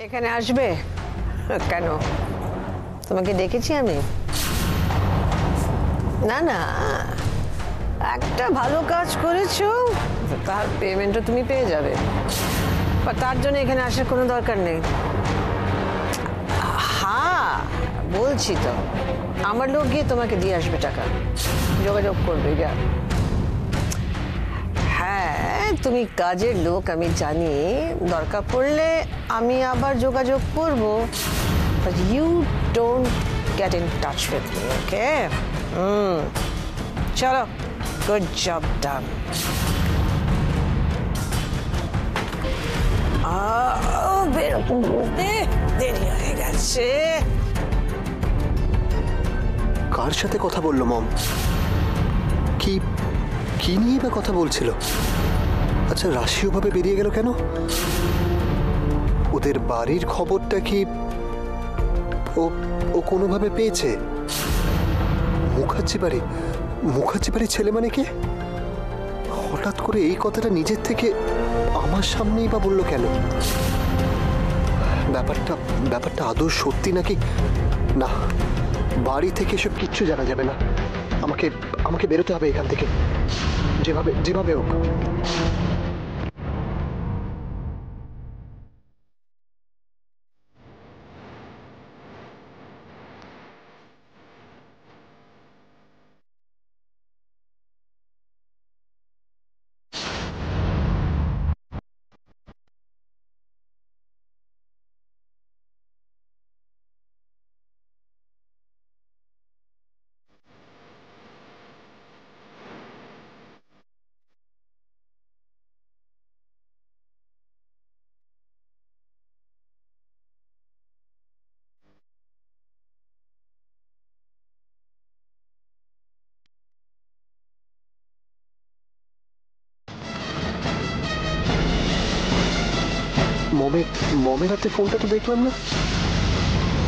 এখানে আসবে কেন? তোমাকে ডেকেছি আমি? না না, একটা ভালো কাজ করেছো, তার পেমেন্টও তুমি পেয়ে যাবে, বা তার জন্য এখানে আসার কোনো দরকার নেই। হ্যাঁ বলছি তো, আমার লোক গিয়ে তোমাকে দিয়ে আসবে টাকা, যোগাযোগ করবে। হ্যাঁ তুমি কাজের লোক আমি জানি, দরকার পড়লে আমি আবার যোগাযোগ করব, but you don't get in touch with me, okay? চলো, good job done. দেরি হয়ে গেছে। কার সাথে কথা বললো মম? কি কি নিয়ে বা কথা বলছিল? আচ্ছা রাশিও ভাবে বেরিয়ে গেল কেন? ওদের বাড়ির খবরটা কি ও কোনোভাবে পেয়েছে? মুখার্জি বাড়ির ছেলে মানে কে? হঠাৎ করে এই কথাটা নিজের থেকে আমার সামনেই বা বললো কেন? ব্যাপারটা আদৌ সত্যি নাকি? না, বাড়ি থেকে এসব কিচ্ছু জানা যাবে না। আমাকে বেরোতে হবে এখান থেকে, যেভাবে হোক। মমের হাতে ফোনটা তো দেখলাম না।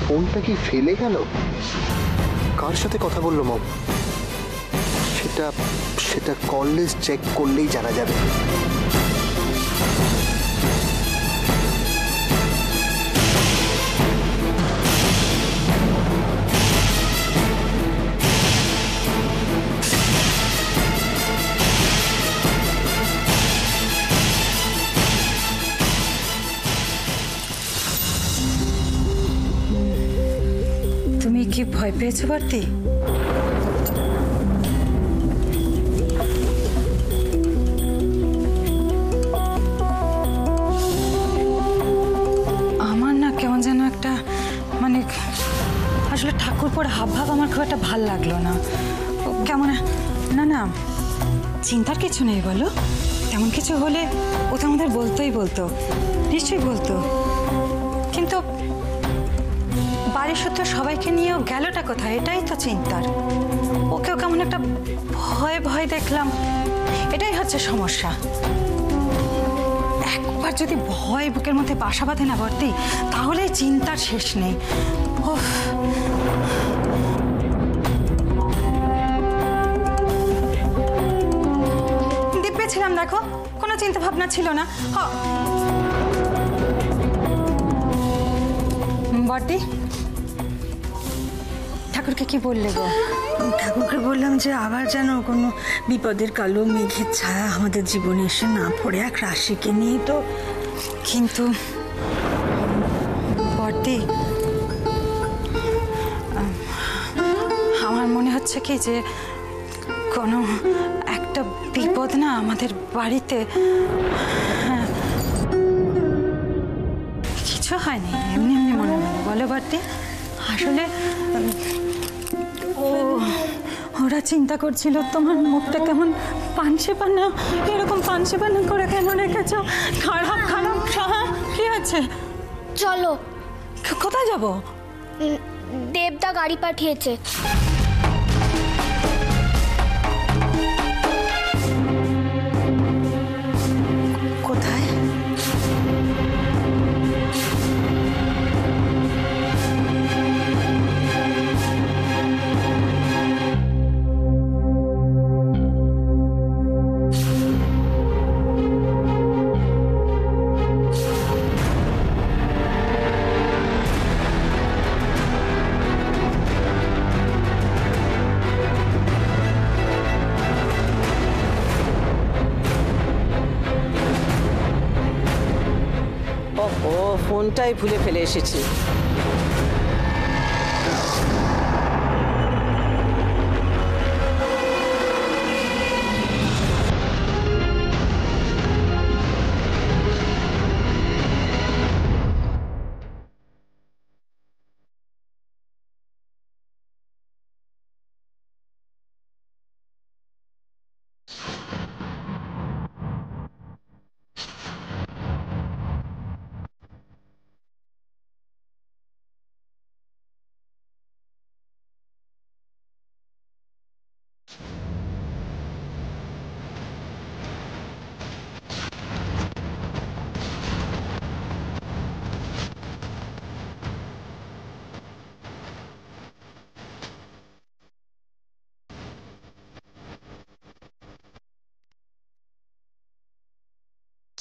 ফোনটা কি ফেলে গেল? কার সাথে কথা বললো মম? সেটা কল লিস্ট চেক করলেই জানা যাবে। তুমি কি ভয় পেয়েছো বাড়তি? আমার না কেমন যেন একটা মানে আসলে ঠাকুরপোর হাবভাব আমার খুব একটা ভাল লাগলো না। কেমন না চিন্তার কিছু নেই বলো, তেমন কিছু হলে ও তো আমাদের বলতো, নিশ্চয়ই বলতো, কিন্তু বাড়ির সূত্র সবাইকে নিয়েও গেলটা কোথায়, এটাই তো চিন্তার। ওকেও কেমন একটা ভয় দেখলাম, এটাই হচ্ছে সমস্যা। একবার যদি ভয় বুকের মধ্যে বাসা বাঁধে না ভর্তি, তাহলে চিন্তার শেষ নেই। দিব্যে ছিলাম দেখো, কোনো চিন্তা ভাবনা ছিল না। বর্দি, ঠাকুরকে কি বললে গো? ঠাকুরকে বললাম যে আবার যেন কোনো বিপদের কালো মেঘের ছায়া আমাদের জীবনে এসে না পড়ে, এক রাশিকে নিয়ে তো। কিন্তু বর্দি, আমার মনে হচ্ছে কি যে কোনো একটা বিপদ না আমাদের বাড়িতে। কিছু হয়নি, এমনি মনে হলো। বলো বর্দি, আসলে ওরা চিন্তা করছিল তোমার মুখটা কেমন পানসে পানা, এরকম পানসে পানা করে কেন রেখেছ? খারাপ কি আছে? চলো। কোথায় যাব? দেবদা গাড়ি পাঠিয়েছে। কোথায়? ফোনটাই ভুলে ফেলে এসেছি।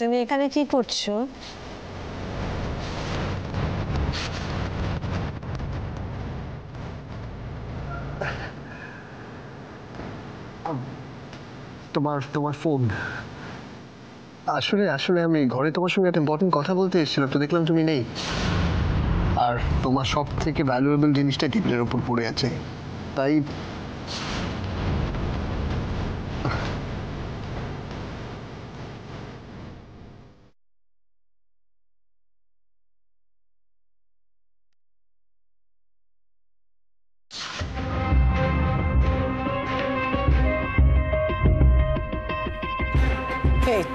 তুমি এখানে কি করছো? তোমার ফোন। আসলে আসলে আমি ঘরে তোমার সঙ্গে একটা ইম্পর্টেন্ট কথা বলতে এসেছিলাম, তো দেখলাম তুমি নেই। আর তোমার সব থেকে ভ্যালুয়েবল জিনিসটা টেবিলের ওপর পড়ে আছে, তাই এই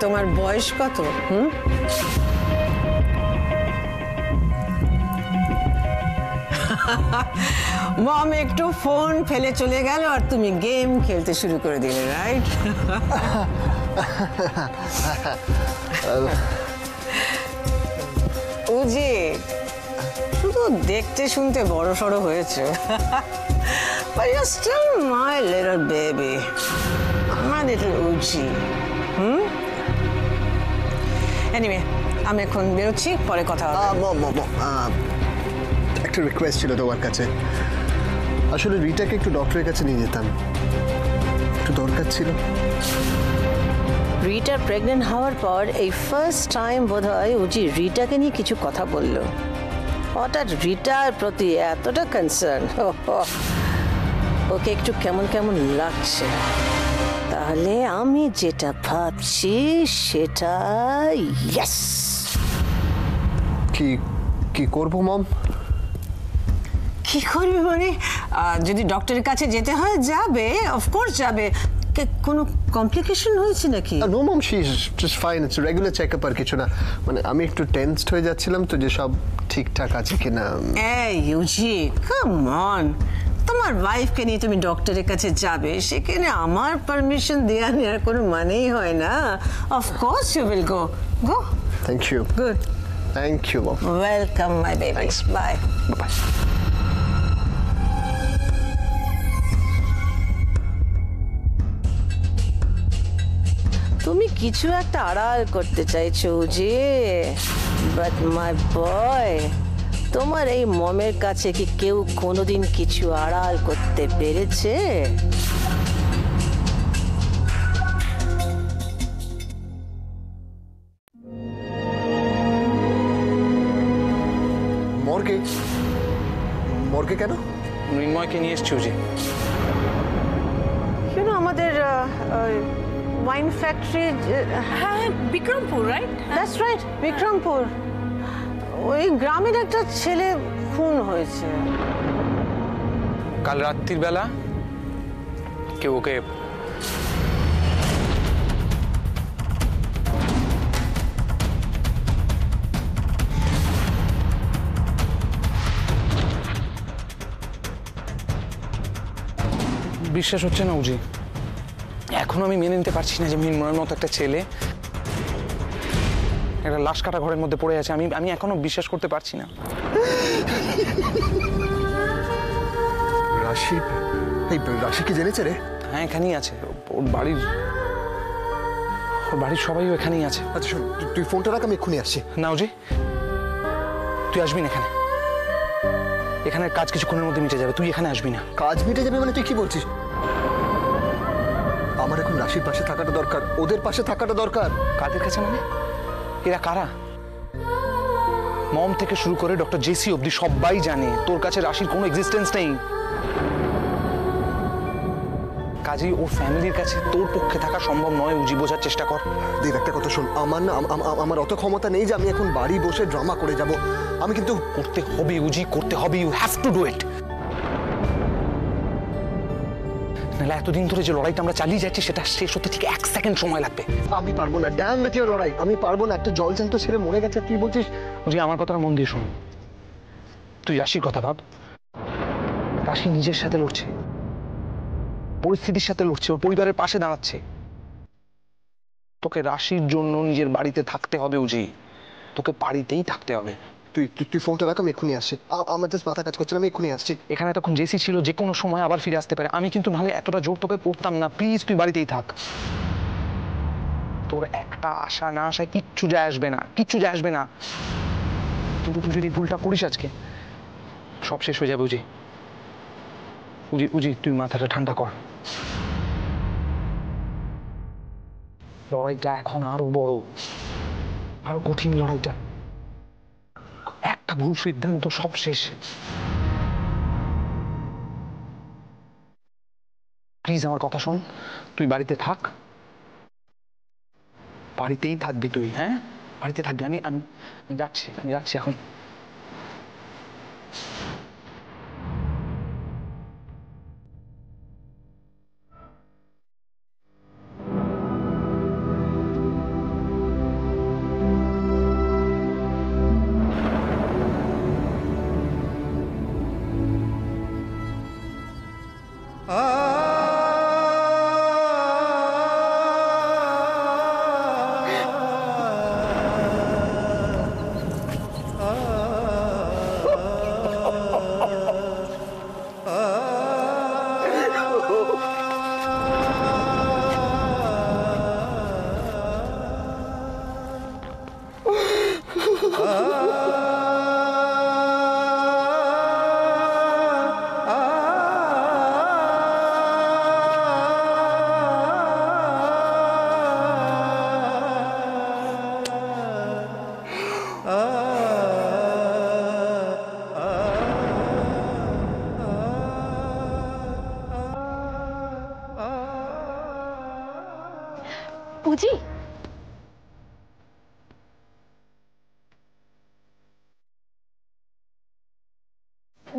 তোমার বয়স কত? মম একটু ফোন ফেলে চলে গেল আর তুমি গেম খেলতে শুরু করে দিলে, রাইট? উজি, শুধু দেখতে শুনতে বড় সড়ো হয়েছে, but you're still my little baby, my little উজি। এনিওয়ে, আমি এখন বেরোচ্ছি, পরে কথা হবে। একটা রিকোয়েস্ট ছিল তোমার কাছে। আসলে রিটাকে একটু ডক্টরের কাছে নিয়ে যেতাম, একটু দরকার ছিল। রিটা প্রেগনেন্ট হওয়ার পর এই ফার্স্ট টাইম বোধহয় উজি রিটাকে নিয়ে কিছু কথা বলল। হঠাৎ রিটার প্রতি এতটা কনসার্ন, ওকে একটু কেমন কেমন লাগছে। তাহলে আমি যেটা ভাবছি সেটা ইয়েস। কি কি করবো মম? কি করবে মানে, যদি ডক্টরের কাছে যেতে হয় যাবে, অফকোর্স যাবে। কোনো কমপ্লিকেশন হয়েছে নাকি? No mom, she is just fine, it's regular checkup আর কিছু না। মানে আমি একটু টেনসড হয়ে যাচ্ছিলাম তো, যে সব ঠিকঠাক আছে কিনা। এই ইউজি, কাম অন, তোমার ওয়াইফকে নিয়ে তুমি ডক্টরের কাছে যাবে, সেখানে আমার পারমিশন দেওয়া নেওয়ার কোনো মানেই হয় না। Of course you will go. Go. Thank you. Good. Thank you mom. Welcome my baby. Bye. Bye. তুমি কিছু একটা আড়াল করতে চাইছো যে, বাট মাই বয়, তোমার এই মমের কাছে কি কেউ কোনোদিন কিছু আড়াল করতে পেরেছে? মর্গে? মর্গে কেন? মৃন্ময়কে নিয়ে এসছি উজি। আমাদের ওয়াইন ফ্যাক্টরি। হ্যাঁ, Bikrampur, right? That's right, Bikrampur. ওই গ্রামের একটা ছেলে খুন হয়েছে কাল রাত্রির বেলা। কেউ ওকে বিশ্বাস হচ্ছে না উজি, এখনো আমি মেনে নিতে পারছি না যে মৃন্ময়ের মতো একটা ছেলে একটা লাশ কাটা ঘরের মধ্যে পড়ে আছে। আমি এখনো বিশ্বাস করতে পারছি না। রাশি? এই রাশি কি জেনেছে রে? হ্যাঁ, এখানেই আছে। ওর বাড়ির সবাইও এখানেই আছে। আচ্ছা শোন, তুই ফোনটা রাখ, আমি এক্ষুনি আসছি। না উজি, তুই আসবি না এখানে। এখানের কাজ কিছুক্ষণের মধ্যে মিটে যাবে, তুই এখানে আসবি না। কাজ মিটে যাবে মানে তুই কি বলছিস? আমার এখন রাশির পাশে থাকাটা দরকার, ওদের পাশে থাকাটা দরকার। কাদের কাছে মানে? এরা কারা? মম থেকে শুরু করে ডক্টর জেসি অবধি সবাই জানে তোর কাছে রাশির কোনো এক্সিস্টেন্স নেই। কাজেই ওর ফ্যামিলির কাছে তোর পক্ষে থাকা সম্ভব নয়। উজি, বোঝার চেষ্টা কর। দেব, একটা কথা শোন, আমার অত ক্ষমতা নেই যে আমি এখন বাড়ি বসে ড্রামা করে যাব। আমি কিন্তু করতে হবে উজি, করতে হবে। You have to do it. নাহলে এতদিন ধরে যে লড়াইটা আমরা চালিয়ে যাচ্ছি সেটা শেষ হতে ঠিক 1 সেকেন্ড সময় লাগবে। আমি পারবো না। ড্যাম জাতীয় লড়াই আমি পারবো না। একটা জলজ্যান্ত ছেলে মরে গেছে, তুই বলছিস? উজি, আমার কথাটা মন দিয়ে শোন। তুই রাশির কথা ভাব। রাশি নিজের সাথে লড়ছে, পরিস্থিতির সাথে লড়ছে, ওর পরিবারের পাশে দাঁড়াচ্ছে। তোকে রাশির জন্য নিজের বাড়িতে থাকতে হবে উজি, তোকে বাড়িতেই থাকতে হবে। তুই তুই ফোনটা রাখ, আমি এক্ষুনি আসছি। আমার জাস্ট মাথা কাজ করছে না, আমি এক্ষুনি আসছি। এখানে তখন জেসি ছিল, যে কোনো সময় আবার ফিরে আসতে পারে। আমি কিন্তু নাহলে এতটা জোর তোকে পড়তাম না। প্লিজ তুই বাড়িতেই থাক। তোর একটা আশা না আশায় কিচ্ছু যায় আসবে না, কিচ্ছু যায় আসবে না। কিন্তু তুই যদি ভুলটা করিস আজকে, সব শেষ হয়ে যাবে উজি। উজি উজি, তুই মাথাটা ঠান্ডা কর। লড়াইটা এখন আরো বড়, আরো কঠিন লড়াইটা। একটা ভুল সিদ্ধান্ত, সব শেষ। প্লিজ আমার কথা শোন, তুই বাড়িতে থাক। বাড়িতেই থাকবি তুই, হ্যাঁ? বাড়িতে থাকবি। আমি আমি যাচ্ছি এখন। উজি,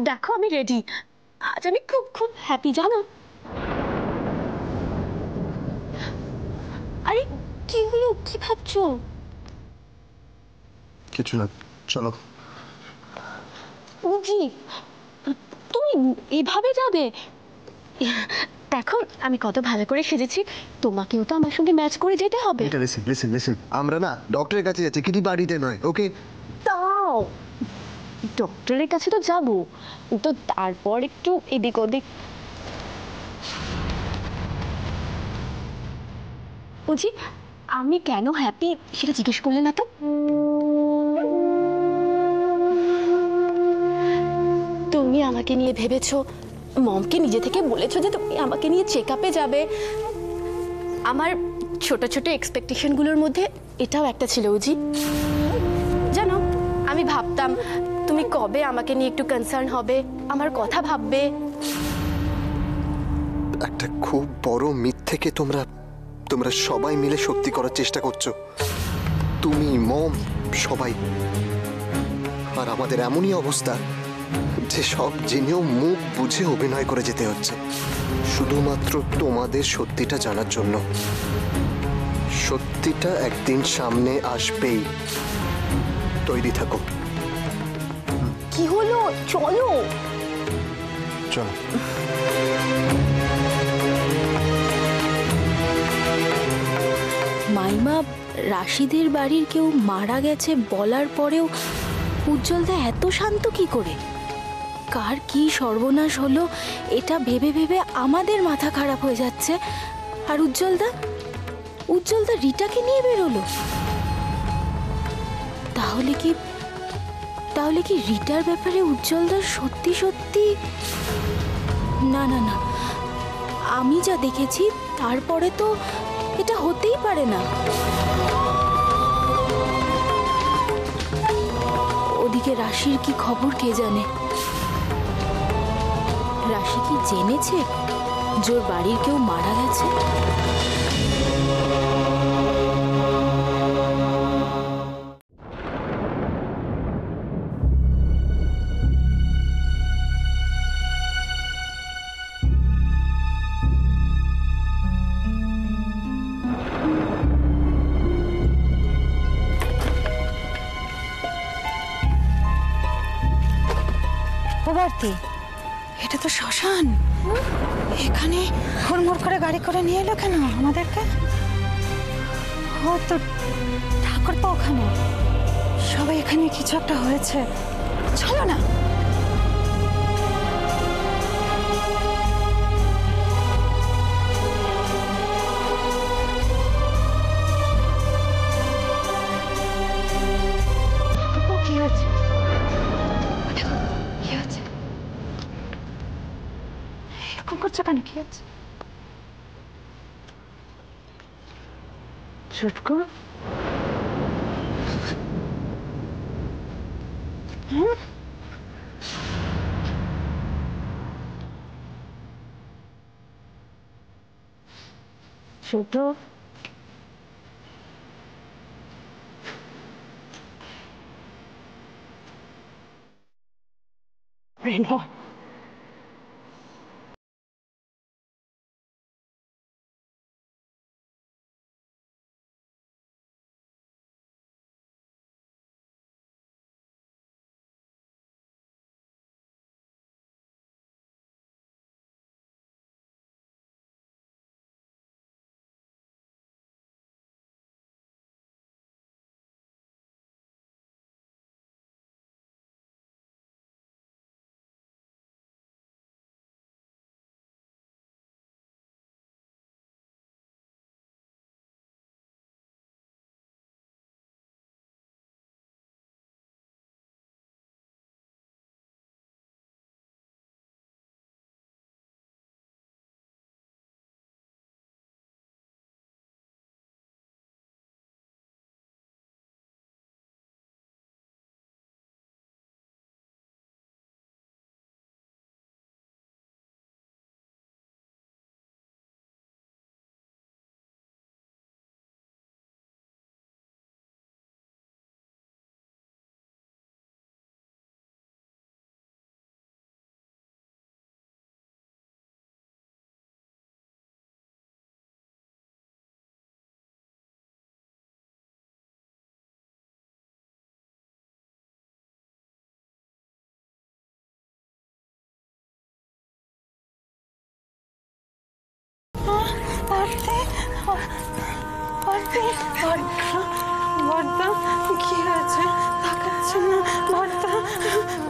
দেখো আমি রেডি। আজ আমি খুব খুব হ্যাপি, জানো? আরে কি হলো, কি ভাবছো? কিছু না, চলো। উজি, তুমি এভাবে যাবে? দেখো আমি কত ভালো করে সেজেছি, তোমাকেও তো আমার সঙ্গে ম্যাচ করে যেতে হবে। এটা লিসেন, আমরা না ডক্টরের কাছে যাচ্ছি, কিন্তু বাড়িতে নয়, ওকে? তাও ডক্টরের কাছে তো যাবো, তো তারপর একটু এদিক ওদিক। বুঝি আমি কেন হ্যাপি সেটা জিজ্ঞেস করলে না তো? তুমি আমাকে নিয়ে ভেবেছো, মমকে নিজে থেকে বলেছো যে তুমি আমাকে নিয়ে চেক আপে যাবে। আমার ছোট ছোট এক্সপেকটেশনগুলোর মধ্যে এটাও একটা ছিল উজি। জানো, আমি ভাবতাম তুমি কবে আমাকে নিয়ে একটু কনসার্ন হবে, আমার কথা ভাববে। একটা খুব বড় মিথ থেকে তোমরা সবাই মিলে সত্যি করার চেষ্টা করছো। তুমি, মম, সবাই। আর আমাদের এমনই অবস্থা যে সব জেনেও মুখ বুঝে অভিনয় করে যেতে হচ্ছে, শুধুমাত্র তোমাদের সত্যিটা জানার জন্য। সত্যিটা একদিন সামনে আসবেই, তৈরি থাকো। কি হলো, চলো চলো। মাইমা, রাশিদের বাড়ির কেউ মারা গেছে বলার পরেও উজ্জ্বলদা এত শান্ত কি করে? কার কি সর্বনাশ হলো এটা ভেবে ভেবে আমাদের মাথা খারাপ হয়ে যাচ্ছে। আর উজ্জ্বলদা রিটাকে নিয়ে বেরোলো। তাহলে কি রিটার ব্যাপারে উজ্জ্বলদার সত্যি সত্যি? না না না, আমি যা দেখেছি তারপরে তো এটা হতেই পারে না। ওদিকে রাশির কি খবর কে জানে। রাশি কি জেনেছে যে ওর বাড়ির কেউ মারা গেছে? ভারতী, এটা তো শ্মশান। এখানে হুড়মুড় করে গাড়ি করে নিয়ে এলো কেন আমাদেরকে? ও তো ঠাকুর পা ওখানে, সবাই এখানে কিছু একটা হয়েছে। চলো না। কি হয়েছে? কি হচ্ছে? এরকম করছো কেন? কি হচ্ছে? চুপ করো। ছোট রেনো, বর্দা কি হয়েছে? তাকাচ্ছে না বর্দা।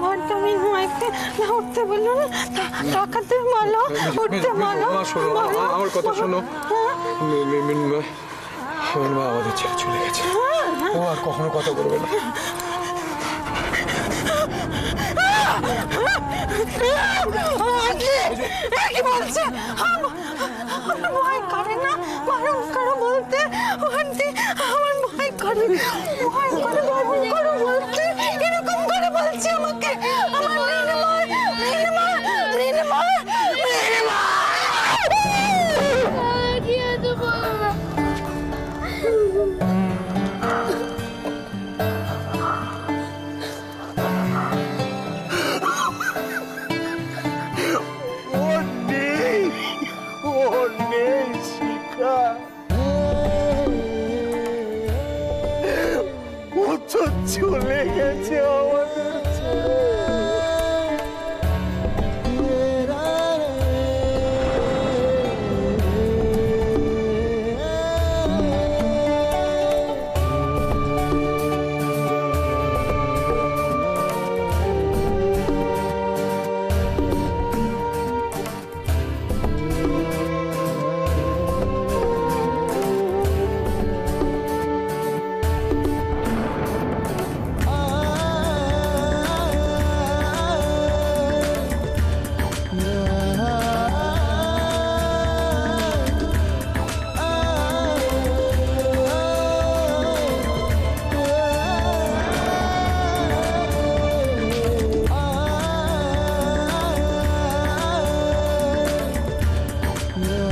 বর্দা মিনময়কে না উঠতে বললো না, তাকাতে বলো, উঠতে বলো। আমার কথা শোনো, মিনময় আমাদের ছেড়ে চলে গেছে। ও আর কখনো কথা বলবে না। কি বলছে? ভয় করে না? বারণ করো বলতে। আমার ভয় করে, ভয় করে, বারণ করো বলতে। এরকম করে বলছে আমাকে। আমার নির্ময়, নির্ময়, নির্ময়, নির্ময়। ও আমিও